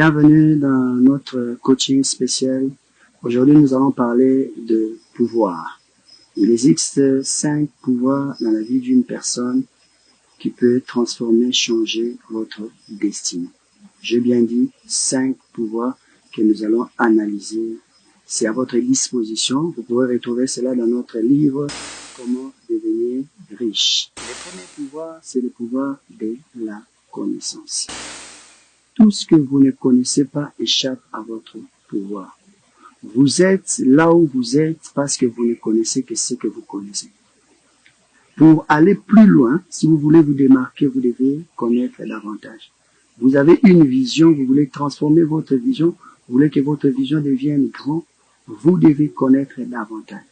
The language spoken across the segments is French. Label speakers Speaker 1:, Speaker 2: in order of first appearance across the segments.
Speaker 1: Bienvenue dans notre coaching spécial. Aujourd'hui, nous allons parler de pouvoir. Il existe 5 pouvoirs dans la vie d'une personne qui peut transformer, changer votre destinée. J'ai bien dit 5 pouvoirs que nous allons analyser. C'est à votre disposition. Vous pouvez retrouver cela dans notre livre « Comment devenir riche ». Le premier pouvoir, c'est le pouvoir de la connaissance. Tout ce que vous ne connaissez pas échappe à votre pouvoir. Vous êtes là où vous êtes parce que vous ne connaissez que ce que vous connaissez. Pour aller plus loin, si vous voulez vous démarquer, vous devez connaître davantage. Vous avez une vision, vous voulez transformer votre vision, vous voulez que votre vision devienne grande, vous devez connaître davantage.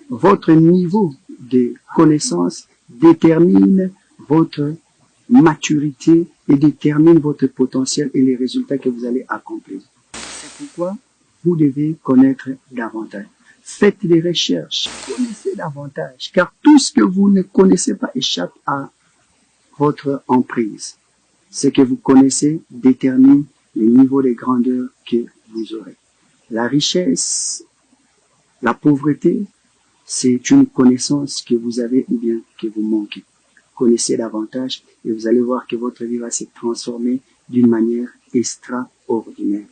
Speaker 1: Votre niveau de connaissance détermine votre maturité et détermine votre potentiel et les résultats que vous allez accomplir. C'est pourquoi vous devez connaître davantage. Faites des recherches, connaissez davantage, car tout ce que vous ne connaissez pas échappe à votre emprise. Ce que vous connaissez détermine le niveau de grandeur que vous aurez. La richesse, la pauvreté, c'est une connaissance que vous avez ou bien que vous manquez. Connaissez davantage et vous allez voir que votre vie va se transformer d'une manière extraordinaire.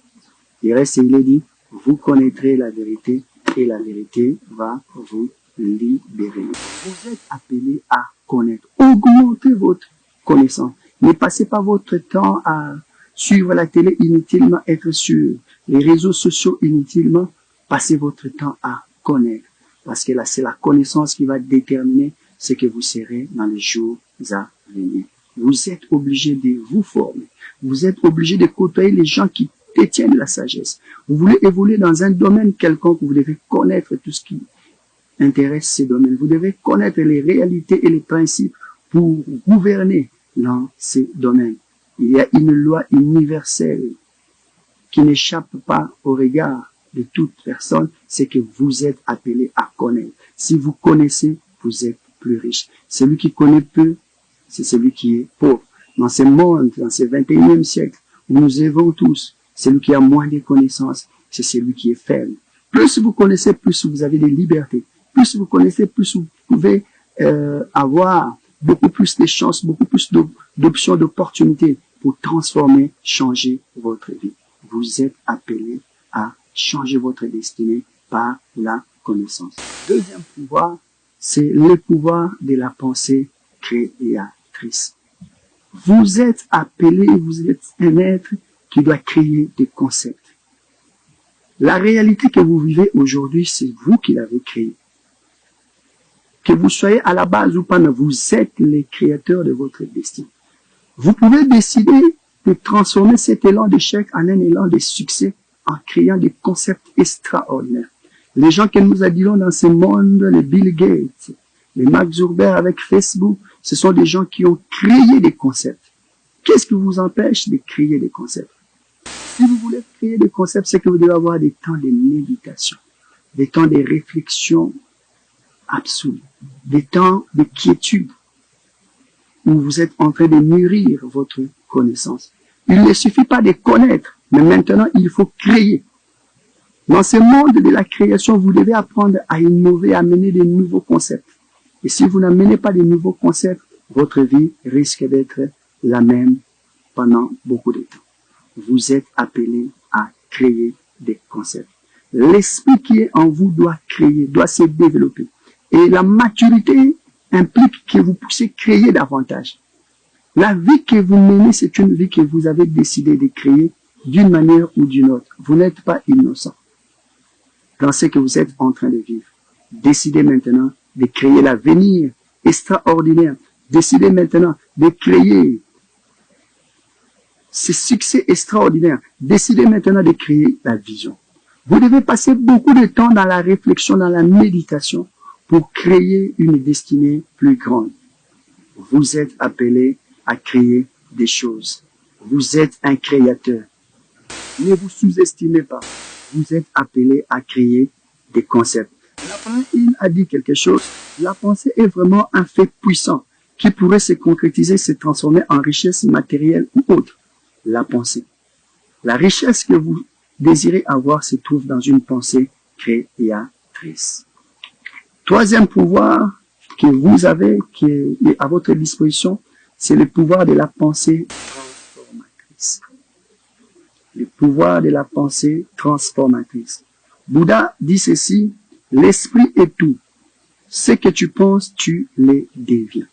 Speaker 1: Il reste, il est dit, vous connaîtrez la vérité et la vérité va vous libérer. Vous êtes appelé à connaître. Augmentez votre connaissance. Ne passez pas votre temps à suivre la télé inutilement, être sur les réseaux sociaux inutilement. Passez votre temps à connaître. Parce que là, c'est la connaissance qui va déterminer ce que vous serez dans les jours à venir. Vous êtes obligé de vous former. Vous êtes obligé de côtoyer les gens qui détiennent la sagesse. Vous voulez évoluer dans un domaine quelconque, vous devez connaître tout ce qui intéresse ces domaines. Vous devez connaître les réalités et les principes pour gouverner dans ces domaines. Il y a une loi universelle qui n'échappe pas au regard de toute personne, c'est que vous êtes appelé à connaître. Si vous connaissez, vous êtes plus riche. Celui qui connaît peu, c'est celui qui est pauvre. Dans ce monde, dans ce 21e siècle, où nous vivons tous, celui qui a moins de connaissances, c'est celui qui est faible. Plus vous connaissez, plus vous avez des libertés. Plus vous connaissez, plus vous pouvez avoir beaucoup plus de chances, beaucoup plus d'options, d'opportunités pour transformer, changer votre vie. Vous êtes appelé à changer votre destinée par la connaissance. Deuxième pouvoir, c'est le pouvoir de la pensée créatrice. Vous êtes appelé, vous êtes un être qui doit créer des concepts. La réalité que vous vivez aujourd'hui, c'est vous qui l'avez créée. Que vous soyez à la base ou pas, vous êtes les créateurs de votre destin. Vous pouvez décider de transformer cet élan d'échec en un élan de succès en créant des concepts extraordinaires. Les gens que nous admirons dans ce monde, les Bill Gates, les Mark Zuckerberg avec Facebook, ce sont des gens qui ont créé des concepts. Qu'est-ce qui vous empêche de créer des concepts? Si vous voulez créer des concepts, c'est que vous devez avoir des temps de méditation, des temps de réflexion absolue, des temps de quiétude où vous êtes en train de mûrir votre connaissance. Il ne suffit pas de connaître, mais maintenant il faut créer. Dans ce monde de la création, vous devez apprendre à innover, à amener de nouveaux concepts. Et si vous n'amenez pas de nouveaux concepts, votre vie risque d'être la même pendant beaucoup de temps. Vous êtes appelé à créer des concepts. L'esprit qui est en vous doit créer, doit se développer. Et la maturité implique que vous puissiez créer davantage. La vie que vous menez, c'est une vie que vous avez décidé de créer d'une manière ou d'une autre. Vous n'êtes pas innocent dans ce que vous êtes en train de vivre. Décidez maintenant de créer l'avenir extraordinaire. Décidez maintenant de créer ce succès extraordinaire. Décidez maintenant de créer la vision. Vous devez passer beaucoup de temps dans la réflexion, dans la méditation pour créer une destinée plus grande. Vous êtes appelé à créer des choses. Vous êtes un créateur. Ne vous sous-estimez pas. Vous êtes appelé à créer des concepts. Il a dit quelque chose. La pensée est vraiment un fait puissant qui pourrait se concrétiser, se transformer en richesse matérielle ou autre. La pensée. La richesse que vous désirez avoir se trouve dans une pensée créatrice. Troisième pouvoir que vous avez, qui est à votre disposition, c'est le pouvoir de la pensée transformatrice. Le pouvoir de la pensée transformatrice. Bouddha dit ceci, l'esprit est tout. Ce que tu penses, tu les deviens.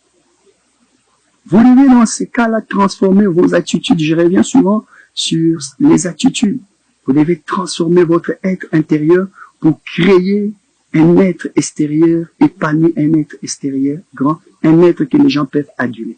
Speaker 1: Vous devez dans ce cas-là transformer vos attitudes. Je reviens souvent sur les attitudes. Vous devez transformer votre être intérieur pour créer un être extérieur épanoui, un être extérieur grand, un être que les gens peuvent aduler.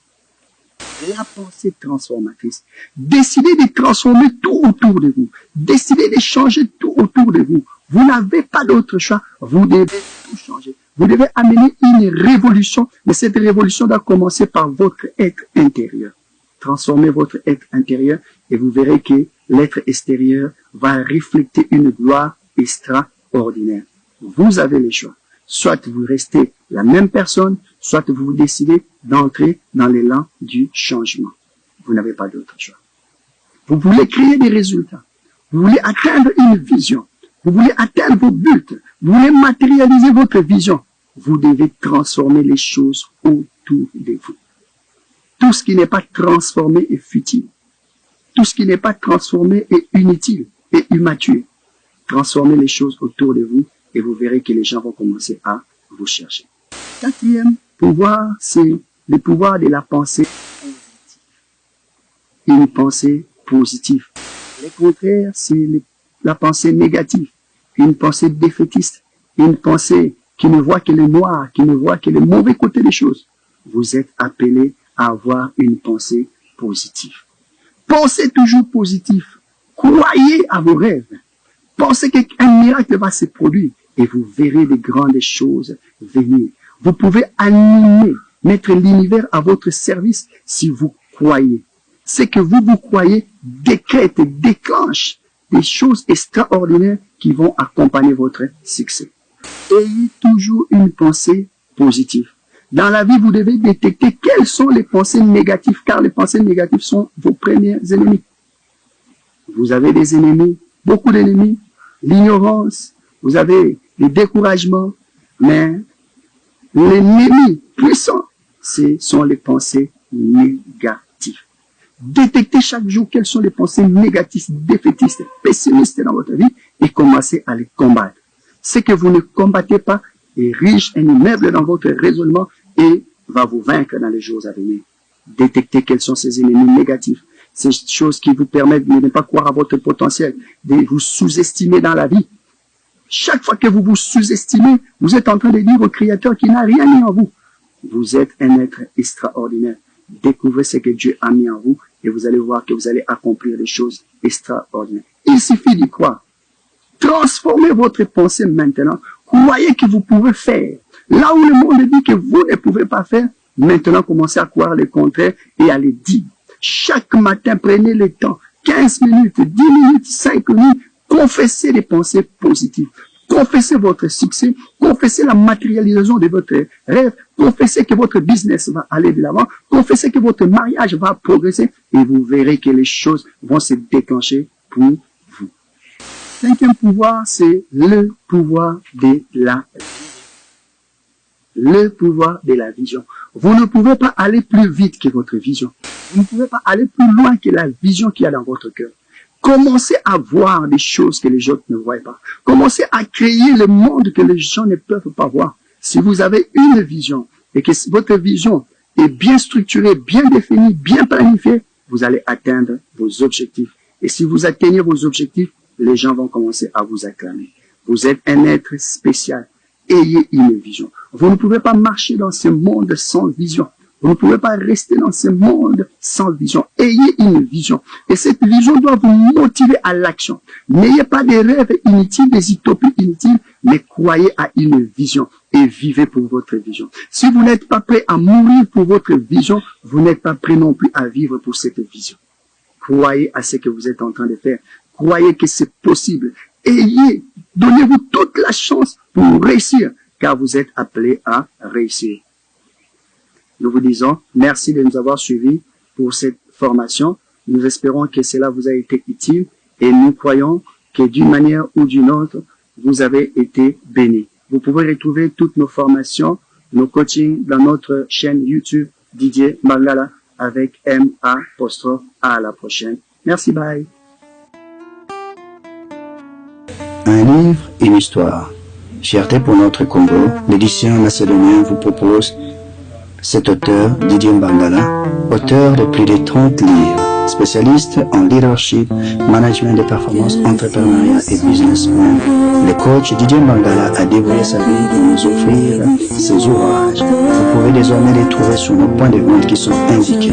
Speaker 1: La pensée transformatrice. Décidez de transformer tout autour de vous. Décidez de changer tout autour de vous. Vous n'avez pas d'autre choix. Vous devez tout changer. Vous devez amener une révolution, mais cette révolution doit commencer par votre être intérieur. Transformez votre être intérieur et vous verrez que l'être extérieur va refléter une gloire extraordinaire. Vous avez le choix. Soit vous restez la même personne, soit vous décidez d'entrer dans l'élan du changement. Vous n'avez pas d'autre choix. Vous voulez créer des résultats. Vous voulez atteindre une vision. Vous voulez atteindre vos buts. Vous voulez matérialiser votre vision. Vous devez transformer les choses autour de vous. Tout ce qui n'est pas transformé est futile. Tout ce qui n'est pas transformé est inutile et immature. Transformez les choses autour de vous et vous verrez que les gens vont commencer à vous chercher. Quatrième pouvoir, c'est le pouvoir de la pensée positive. Une pensée positive. Le contraire, c'est la pensée négative. Une pensée défaitiste. Une pensée qui ne voit que le noir, qui ne voit que le mauvais côté des choses. Vous êtes appelé à avoir une pensée positive. Pensez toujours positif. Croyez à vos rêves. Pensez qu'un miracle va se produire et vous verrez de grandes choses venir. Vous pouvez animer, mettre l'univers à votre service si vous croyez. Ce que vous croyez décrète, déclenche des choses extraordinaires qui vont accompagner votre succès. Ayez toujours une pensée positive. Dans la vie, vous devez détecter quelles sont les pensées négatives, car les pensées négatives sont vos premiers ennemis. Vous avez des ennemis, beaucoup d'ennemis, l'ignorance, vous avez le découragement, mais l'ennemi puissant, ce sont les pensées négatives. Détectez chaque jour quelles sont les pensées négatives, défaitistes, pessimistes dans votre vie et commencez à les combattre. Ce que vous ne combattez pas est riche, un immeuble dans votre raisonnement et va vous vaincre dans les jours à venir. Détectez quels sont ces ennemis négatifs, ces choses qui vous permettent de ne pas croire à votre potentiel, de vous sous-estimer dans la vie. Chaque fois que vous vous sous-estimez, vous êtes en train de dire au Créateur qui n'a rien mis en vous. Vous êtes un être extraordinaire. Découvrez ce que Dieu a mis en vous et vous allez voir que vous allez accomplir des choses extraordinaires. Il suffit d'y croire. Transformez votre pensée maintenant. Croyez que vous pouvez faire. Là où le monde dit que vous ne pouvez pas faire, maintenant commencez à croire le contraire et à le dire. Chaque matin, prenez le temps, 15 minutes, 10 minutes, 5 minutes, confessez les pensées positives. Confessez votre succès, confessez la matérialisation de votre rêve, confessez que votre business va aller de l'avant, confessez que votre mariage va progresser et vous verrez que les choses vont se déclencher pour vous. Cinquième pouvoir, c'est le pouvoir de la vision. Le pouvoir de la vision. Vous ne pouvez pas aller plus vite que votre vision. Vous ne pouvez pas aller plus loin que la vision qu'il y a dans votre cœur. Commencez à voir des choses que les autres ne voient pas. Commencez à créer le monde que les gens ne peuvent pas voir. Si vous avez une vision et que votre vision est bien structurée, bien définie, bien planifiée, vous allez atteindre vos objectifs. Et si vous atteignez vos objectifs, les gens vont commencer à vous acclamer. Vous êtes un être spécial. Ayez une vision. Vous ne pouvez pas marcher dans ce monde sans vision. Vous ne pouvez pas rester dans ce monde sans vision. Ayez une vision. Et cette vision doit vous motiver à l'action. N'ayez pas des rêves inutiles, des utopies inutiles, mais croyez à une vision et vivez pour votre vision. Si vous n'êtes pas prêt à mourir pour votre vision, vous n'êtes pas prêt non plus à vivre pour cette vision. Croyez à ce que vous êtes en train de faire. Croyez que c'est possible. Donnez-vous toute la chance pour réussir, car vous êtes appelé à réussir. Nous vous disons merci de nous avoir suivis pour cette formation. Nous espérons que cela vous a été utile et nous croyons que d'une manière ou d'une autre, vous avez été bénis. Vous pouvez retrouver toutes nos formations, nos coachings dans notre chaîne YouTube Didier Mangala avec M.A. À la prochaine. Merci, bye.
Speaker 2: Un livre, une histoire. Fierté pour notre Congo, l'édition macédonienne vous propose cet auteur, Didier Mbangala, auteur de plus de 30 livres, spécialiste en leadership, management de performance, entrepreneuriat et businessman. Le coach Didier Mbangala a dévoilé sa vie pour nous offrir ses ouvrages. Vous pouvez désormais les trouver sur nos points de vente qui sont indiqués.